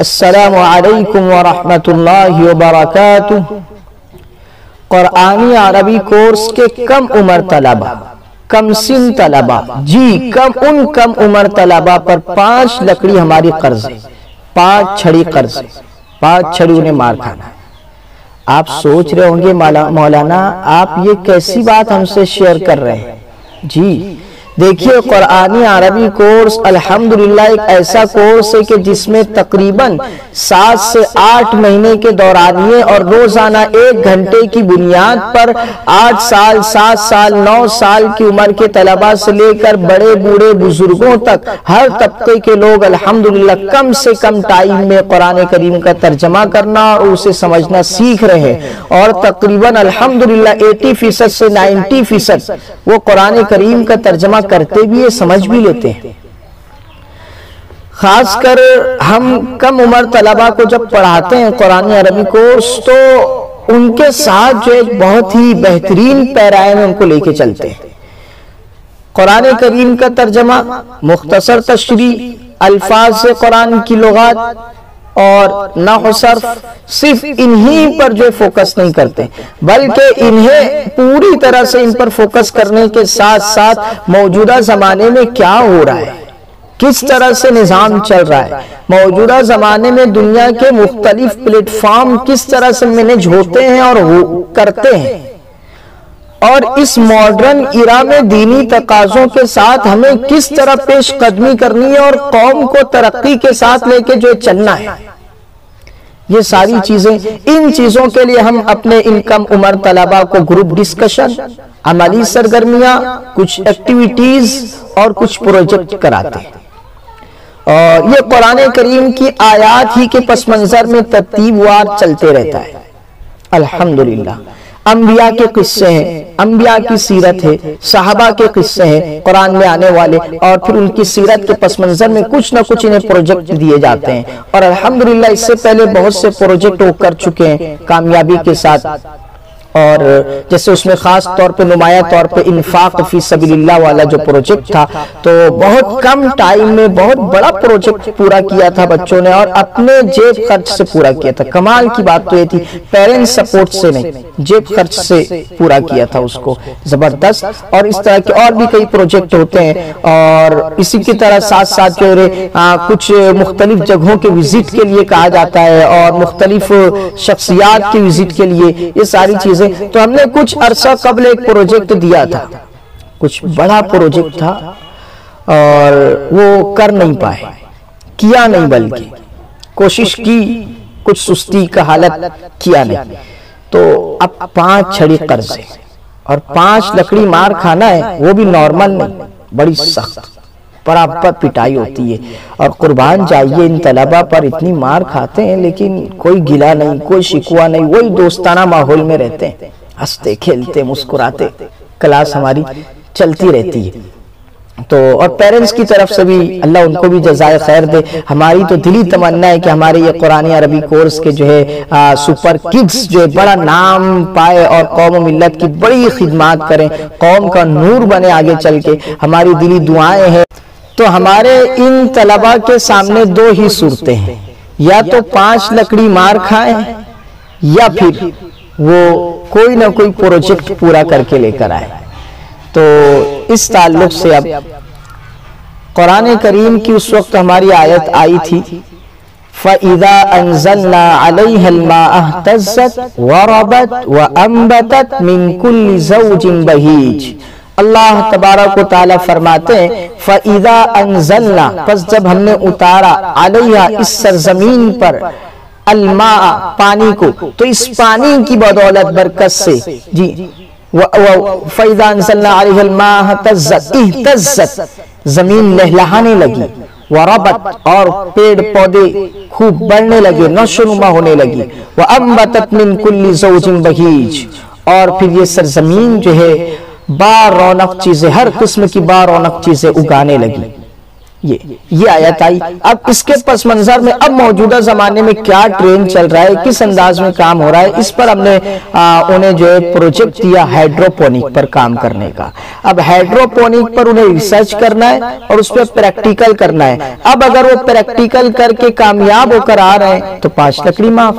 السلام علیکم ورحمۃ اللہ وبرکاتہ۔ قرآنی عربی کورس کے کم عمر طلبہ، کم سن طلبہ، کم عمر طلبہ پر 5 لکڑی ہماری قرض ہے، 5 چھڑی قرض ہے، 5 چھڑی انہیں مار کھانا ہے۔ آپ سوچ رہے ہوں گے مولانا آپ یہ کیسی بات ہم سے شیئر کر رہے ہیں؟ دیکھیے قرآنی عربی کورس الحمدللہ ایک ایسا کورس ہے کہ جس میں تقریباً 7 سے 8 مہینے کے دورانیے اور روزانہ 1 گھنٹے کی بنیاد پر 8 سال، 7 سال، 9 سال کی عمر کے طلباء سے لے کر بڑے بوڑھے بزرگوں تک ہر طبقے کے لوگ الحمدللہ کم سے کم ٹائم میں قرآن کریم کا ترجمہ کرنا اور اسے سمجھنا سیکھ رہے ہیں، اور تقریباً الحمدللہ 80% سے 90% وہ قرآن کریم کا ترجمہ کرتے بھی سمجھ بھی لیتے ہیں۔ خاص کر ہم کم عمر طلباء کو جب پڑھاتے ہیں قرآن عربی کورس تو ان کے ساتھ جو ایک بہت ہی بہترین پیرائے میں ان کو لے کے چلتے ہیں۔ قرآن کریم کا ترجمہ، مختصر تشریح، الفاظ سے قرآن کی لغات اور نحو صرف، صرف انہی پر جو فوکس نہیں کرتے بلکہ انہیں پوری طرح سے ان پر فوکس کرنے کے ساتھ ساتھ موجودہ زمانے میں کیا ہو رہا ہے، کس طرح سے نظام چل رہا ہے، موجودہ زمانے میں دنیا کے مختلف پلیٹ فارم کس طرح سے مینج ہوتے ہیں اور کرتے ہیں، اور اس ماڈرن ایرا میں دینی تقاضوں کے ساتھ ہمیں کس طرح پیش قدمی کرنی ہے اور قوم کو ترقی کے ساتھ لے کے جو چلنا ہے۔ یہ ساری چیزیں، ان چیزوں کے لیے ہم اپنے ان کم عمر طلباء کو گروپ ڈسکشن، عملی سرگرمیاں، کچھ ایکٹیویٹیز اور کچھ پروجیکٹ کراتے ہیں، اور یہ قرآن کریم کی آیات ہی کے پس منظر میں ترتیب وار چلتے رہتا ہے۔ الحمدللہ انبیاء کے قصے ہیں، انبیاء کی سیرت ہے، صحابہ کے قصے ہیں قرآن میں آنے والے، اور پھر ان کی سیرت کے پس منظر میں کچھ نہ کچھ انہیں پروجیکٹ دیے جاتے ہیں، اور الحمدللہ اس سے پہلے بہت سے پروجیکٹ وہ کر چکے ہیں کامیابی کے ساتھ، اور جیسے اس میں خاص طور پہ نمایاں طور پہ انفاق فی سبیل اللہ والا جو پروجیکٹ تھا، تو بہت کم ٹائم میں بہت بڑا پروجیکٹ پورا کیا تھا بچوں نے، اور اپنے جیب خرچ سے پورا کیا تھا۔ کمال کی بات تو یہ تھی پیرنٹ سپورٹ سے نہیں، جیب خرچ سے پورا کیا تھا اس کو، زبردست۔ اور اس طرح کے اور بھی کئی پروجیکٹ ہوتے ہیں، اور اسی کی طرح ساتھ ساتھ جو کچھ مختلف جگہوں کے وزٹ کے لیے کہا جاتا ہے، اور مختلف شخصیات کے وزٹ کے لیے، یہ ساری چیزیں۔ تو ہم نے کچھ عرصہ قبل ایک پروجیکٹ دیا تھا، کچھ بڑا پروجیکٹ تھا، اور وہ کر نہیں پائے، کیا نہیں، بلکہ کوشش کی، کچھ سستی کا حالت کیا نہیں، تو اب 5 چھڑی قرض ہے اور 5 لکڑی مار کھانا ہے، وہ بھی نارمل نہیں، بڑی سخت برابر پٹائی ہوتی ہے، اور قربان جائیے ان طلبہ پر اتنی مار کھاتے ہیں لیکن کوئی گلہ نہیں، کوئی شکوہ نہیں، وہی دوستانہ ماحول میں رہتے ہیں، ہنستے کھیلتے مسکراتے کلاس ہماری چلتی رہتی ہے۔ تو اور پیرنٹس کی طرف سے بھی اللہ ان کو بھی جزائے خیر دے، ہماری تو دلی تمنا ہے کہ ہمارے یہ قرآن عربی کورس کے جو ہے سپر کڈز جو ہے بڑا نام پائے اور قوم و ملت کی بڑی خدمات کریں، قوم کا نور بنے آگے چل کے، ہماری دلی دعائیں ہیں۔ تو ہمارے ان طلباء کے سامنے 2 ہی صورتیں ہیں، یا تو 5 لکڑی مار کھائیں، یا پھر وہ کوئی نہ کوئی پروجیکٹ پورا کر کے لے کر آئے۔ تو اس تعلق سے اب قرآن کریم کی اس وقت ہماری آیت آئی تھی فَإِذَا أَنزَلْنَا عَلَيْهَا الْمَاءَ اهْتَزَّتْ وَرَبَتْ وَأَنبَتَتْ مِنْ كُلِّ زَوْجٍ بَهِيجٍ۔ اللہ تبارک و تعالیٰ فرماتے ہیں فَإِذَا أَنزَلْنَا، پس جب ہم نے اتارا، عَلَيْهَا اس سرزمین پر، الماء پانی کو، تو اس پانی کی بدولت برکت سے فَإِذَا أَنزَلْنَا عَلَيْهَا الْمَاءَ اهْتَزَّتْ زمین لہلہانے لگی، وربت اور پیڑ پودے خوب بڑھنے لگے، نشوونما ہونے لگی، وَأَنبَتَتْ مِنْ كُلِّ زَوْجٍ بَهِيجٍ، اور پھر یہ سرزمین جو ہے با رونق چیزیں، ہر قسم کی با رونق چیزیں اگانے لگی۔ یہ آیت آئی۔ اب اس کے پس منظر میں اب موجودہ زمانے میں کیا ٹرینڈ چل رہا ہے، کس انداز میں کام ہو رہا ہے، اس پر ہم نے انہیں جو ہے پروجیکٹ دیا ہائیڈروپونک پر کام کرنے کا۔ اب ہائیڈروپونک پر انہیں ریسرچ کرنا ہے اور اس پہ پریکٹیکل کرنا ہے۔ اب اگر وہ پریکٹیکل کر کے کامیاب ہو کر آ رہے ہیں تو 5 لکڑی معاف۔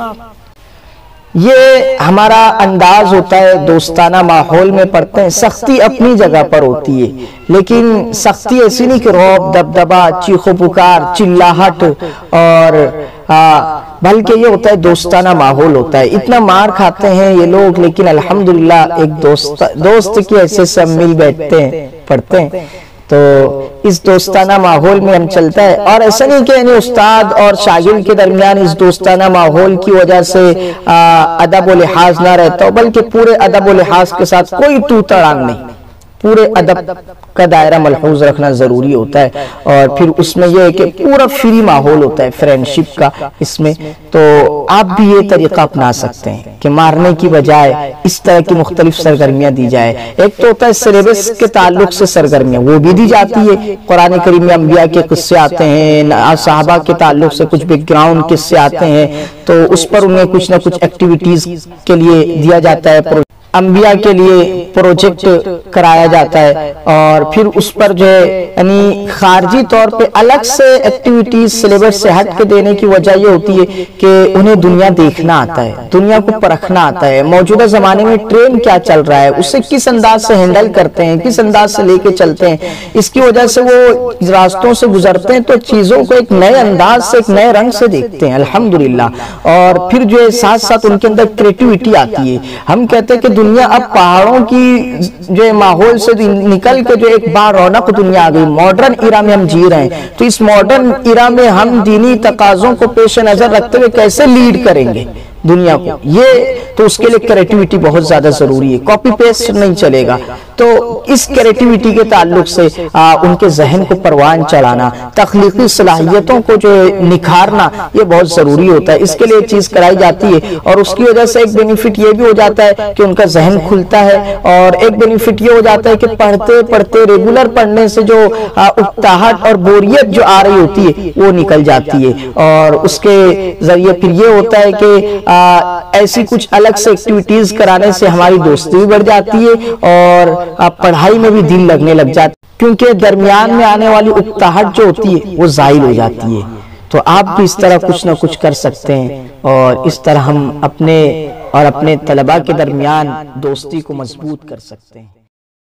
یہ ہمارا انداز ہوتا ہے، دوستانہ ماحول میں پڑھتے ہیں، سختی اپنی جگہ پر ہوتی ہے، لیکن سختی ایسی نہیں کہ رعب، دبدبا، چیخ و پکار، چلاہٹ، اور بلکہ یہ ہوتا ہے دوستانہ ماحول ہوتا ہے۔ اتنا مار کھاتے ہیں یہ لوگ، لیکن الحمدللہ ایک دوست کی ایسے سب مل بیٹھتے ہیں، پڑھتے ہیں، تو اس دوستانہ ماحول میں ہم چلتا ہے۔ اور ایسا نہیں کہ استاد اور شاگرد کے درمیان اس دوستانہ ماحول کی وجہ سے ادب و لحاظ نہ رہتا ہو، بلکہ پورے ادب و لحاظ کے ساتھ کوئی تو تڑانگ نہیں، پورے ادب کا دائرہ ملحوظ رکھنا ضروری ہوتا ہے۔ اور پھر اس میں یہ ہے کہ پورا فری ماحول ہوتا ہے فرینڈشپ کا اس میں، تو آپ بھی یہ طریقہ اپنا سکتے ہیں کہ مارنے کی بجائے اس طرح کی مختلف سرگرمیاں دی جائے۔ ایک تو ہوتا ہے سلیبس کے تعلق سے سرگرمیاں، وہ بھی دی جاتی ہے، قرآن کریم میں انبیاء کے قصے آتے ہیں، صحابہ کے تعلق سے کچھ بیک گراؤنڈ قصے آتے ہیں، تو اس پر انہیں کچھ نہ کچھ ایکٹیویٹیز کے لیے دیا جاتا ہے، انبیاء کے لیے پروجیکٹ کرایا جاتا ہے، اور پھر اس پر جو ہے یعنی خارجی طور پہ الگ سے ایکٹیویٹیز سلیبس سے ہٹ کے دینے کی وجہ یہ ہوتی ہے کہ انہیں دنیا دیکھنا آتا ہے، دنیا کو پرکھنا آتا ہے، موجودہ زمانے میں ٹرینڈ کیا چل رہا ہے، اسے کس انداز سے ہینڈل کرتے ہیں، کس انداز سے لے کے چلتے ہیں، اس کی وجہ سے وہ راستوں سے گزرتے ہیں تو چیزوں کو ایک نئے انداز سے، ایک نئے رنگ سے دیکھتے ہیں الحمدللہ۔ اور پھر جو ہے ساتھ ساتھ ان کے اندر کریٹیوٹی آتی ہے۔ ہم کہتے ہیں کہ دنیا اب پہاڑوں کی جو ماحول سے نکل کے جو ایک بار رونق دنیا آ گئی، ماڈرن ایرا میں ہم جی رہے ہیں، تو اس ماڈرن ایرا میں ہم دینی تقاضوں کو پیش نظر رکھتے ہوئے کیسے لیڈ کریں گے دنیا کو، یہ تو اس کے لیے کریٹیوٹی بہت زیادہ ضروری ہے، کاپی پیسٹ نہیں چلے گا۔ تو اس کریٹیوٹی کے تعلق سے ان کے ذہن کو پروان چڑھانا، تخلیقی صلاحیتوں کو جو نکھارنا، یہ بہت ضروری ہوتا ہے، اس کے لیے چیز کرائی جاتی ہے۔ اور اس کی وجہ سے ایک بینیفٹ یہ بھی ہو جاتا ہے کہ ان کا ذہن کھلتا ہے، اور ایک بینیفٹ یہ ہو جاتا ہے کہ پڑھتے پڑھتے ریگولر پڑھنے سے جو اکتاہٹ اور بوریت جو آ رہی ہوتی ہے وہ نکل جاتی ہے، اور اس کے ذریعے پھر یہ ہوتا ہے کہ ایسی کچھ الگ سے ایکٹیویٹیز کرانے سے ہماری دوستی بھی بڑھ جاتی ہے، اور پڑھائی میں بھی دل لگنے لگ جاتا ہے، کیونکہ درمیان میں آنے والی اکتاہٹ جو ہوتی ہے وہ زائل ہو جاتی ہے۔ تو آپ بھی اس طرح کچھ نہ کچھ کر سکتے ہیں، اور اس طرح ہم اپنے اور اپنے طلباء کے درمیان دوستی کو مضبوط کر سکتے ہیں۔